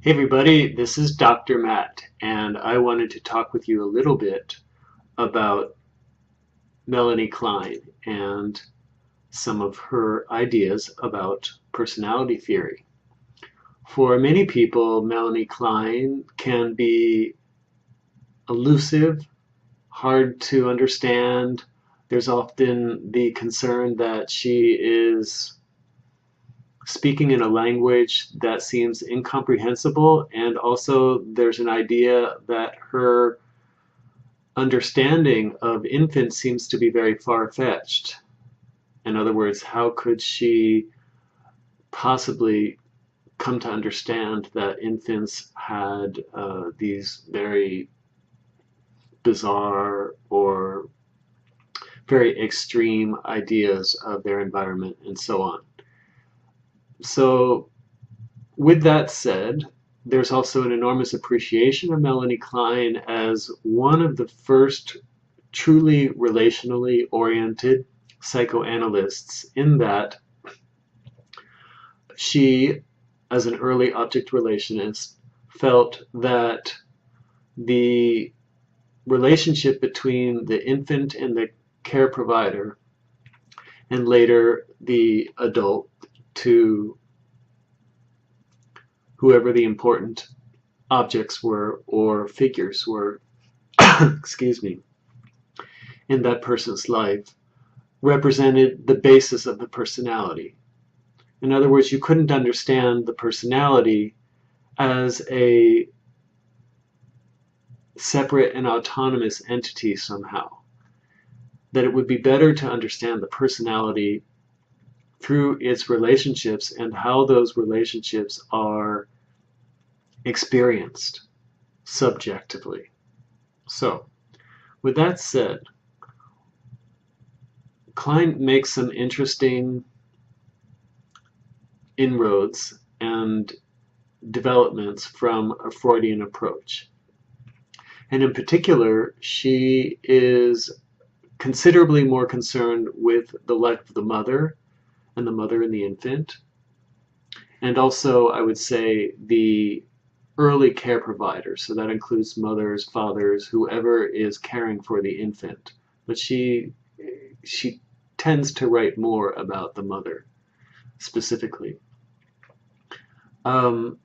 Hey everybody, this is Dr. Matt, and I wanted to talk with you a little bit about Melanie Klein and some of her ideas about personality theory. For many people, Melanie Klein can be elusive, hard to understand. There's often the concern that she is speaking in a language that seems incomprehensible, and also there's an idea that her understanding of infants seems to be very far-fetched. In other words, how could she possibly come to understand that infants had these very bizarre or very extreme ideas of their environment and so on. So with that said, there's also an enormous appreciation of Melanie Klein as one of the first truly relationally oriented psychoanalysts, in that she, as an early object relationist, felt that the relationship between the infant and the care provider, and later the adult to whoever the important objects were or figures were, excuse me, in that person's life, represented the basis of the personality. In other words, you couldn't understand the personality as a separate and autonomous entity somehow. That it would be better to understand the personality through its relationships and how those relationships are experienced subjectively. So, with that said, Klein makes some interesting inroads and developments from a Freudian approach. And in particular, she is considerably more concerned with the life of the mother and the infant, and also, I would say, the early care providers. So that includes mothers, fathers, whoever is caring for the infant. But she tends to write more about the mother specifically. And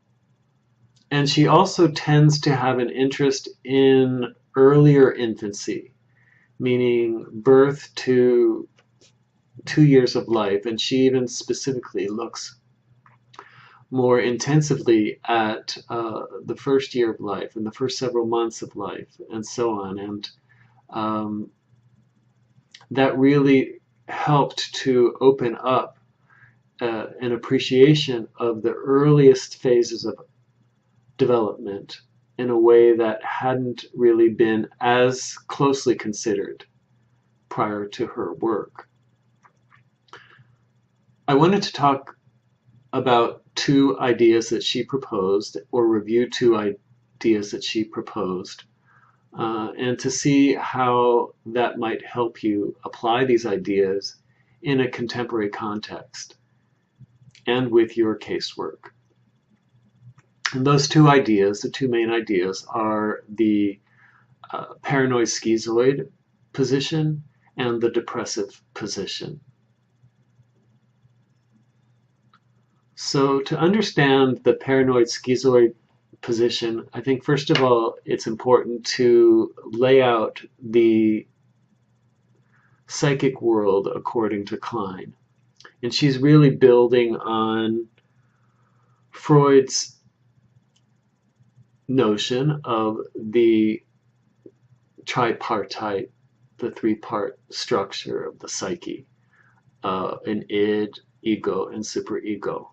she also tends to have an interest in earlier infancy, meaning birth to 2 years of life, and she even specifically looks more intensively at the first year of life and the first several months of life and so on. And that really helped to open up an appreciation of the earliest phases of development in a way that hadn't really been as closely considered prior to her work. I wanted to talk about two ideas that she proposed, or review two ideas that she proposed, and to see how that might help you apply these ideas in a contemporary context and with your casework. And those two ideas, the two main ideas, are the paranoid schizoid position and the depressive position. So to understand the paranoid schizoid position, I think first of all, it's important to lay out the psychic world according to Klein. And she's really building on Freud's notion of the tripartite, the three-part structure of the psyche, an id, ego, and superego.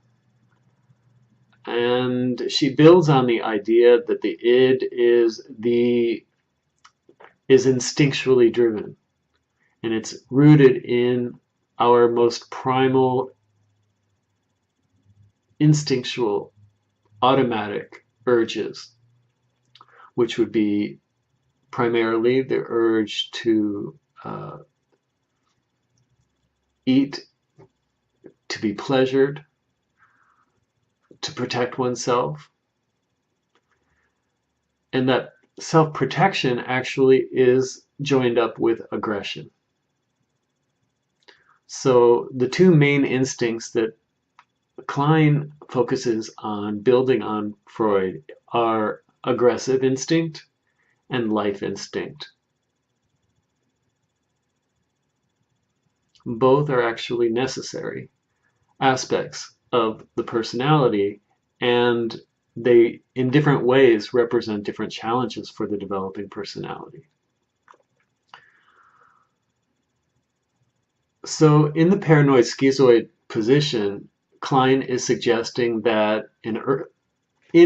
And she builds on the idea that the id is instinctually driven, and it's rooted in our most primal, instinctual, automatic urges, which would be primarily the urge to eat, to be pleasured, to protect oneself, and that self-protection actually is joined up with aggression. So the two main instincts that Klein focuses on building on Freud are aggressive instinct and life instinct. Both are actually necessary aspects of the personality, and they, in different ways, represent different challenges for the developing personality. So in the paranoid schizoid position, Klein is suggesting that in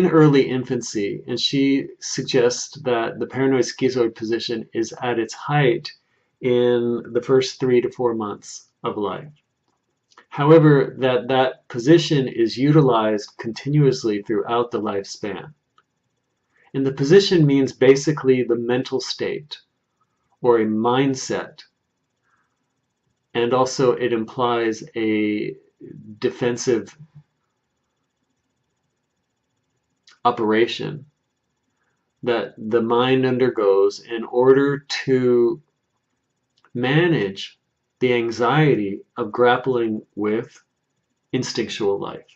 early infancy, and she suggests that the paranoid schizoid position is at its height in the first 3 to 4 months of life. However, that position is utilized continuously throughout the lifespan. And the position means basically the mental state or a mindset. And also it implies a defensive operation that the mind undergoes in order to manage the anxiety of grappling with instinctual life.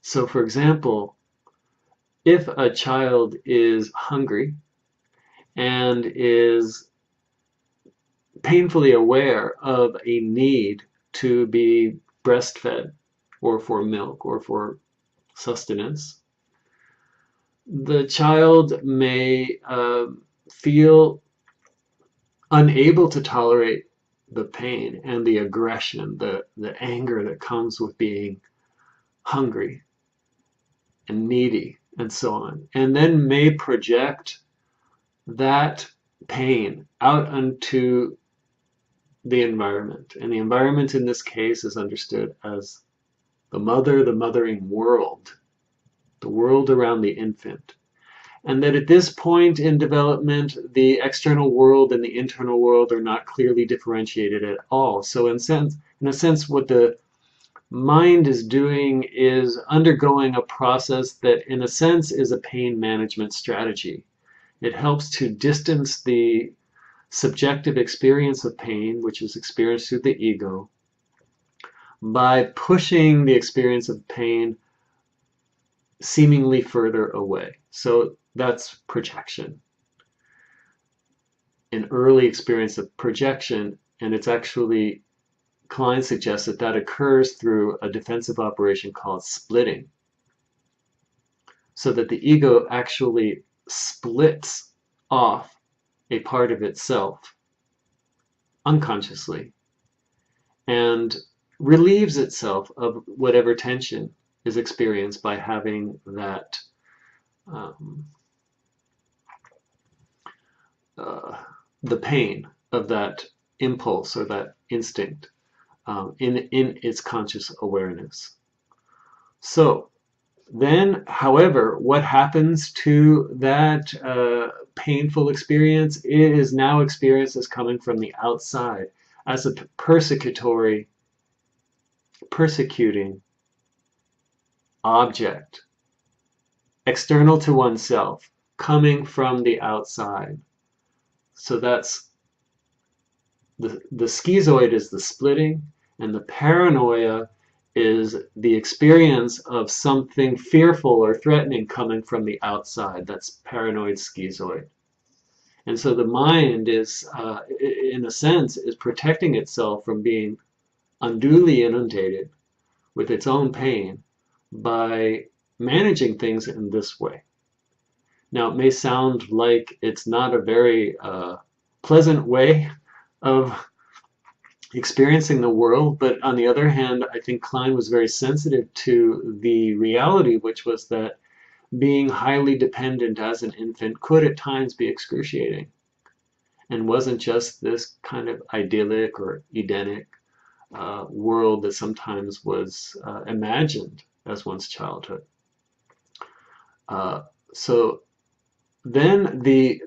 So for example, if a child is hungry and is painfully aware of a need to be breastfed or for milk or for sustenance, the child may feel unable to tolerate the pain and the aggression, the anger that comes with being hungry and needy and so on, and then may project that pain out onto the environment. And the environment in this case is understood as the mother, the mothering world, the world around the infant. And that at this point in development, the external world and the internal world are not clearly differentiated at all. So in a sense, what the mind is doing is undergoing a process that in a sense is a pain management strategy. It helps to distance the subjective experience of pain, which is experienced through the ego, by pushing the experience of pain seemingly further away. So that's projection. An early experience of projection, and it's actually, Klein suggests that occurs through a defensive operation called splitting. So that the ego actually splits off a part of itself unconsciously and relieves itself of whatever tension is experienced by having that the pain of that impulse or that instinct in its conscious awareness. So then, however, what happens to that painful experience? It is now experienced as coming from the outside, as a persecuting object, external to oneself, coming from the outside. So that's the schizoid is the splitting, and the paranoia is the experience of something fearful or threatening coming from the outside. That's paranoid schizoid. And so the mind is, in a sense, is protecting itself from being unduly inundated with its own pain by managing things in this way. Now, it may sound like it's not a very pleasant way of experiencing the world, but on the other hand, I think Klein was very sensitive to the reality, which was that being highly dependent as an infant could at times be excruciating and wasn't just this kind of idyllic or Edenic world that sometimes was imagined as one's childhood. So then the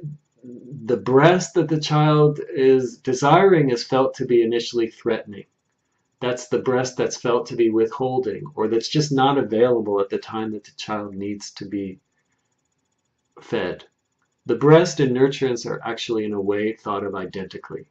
breast that the child is desiring is felt to be initially threatening. That's the breast that's felt to be withholding, or that's just not available at the time that the child needs to be fed. The breast and nurturance are actually in a way thought of identically.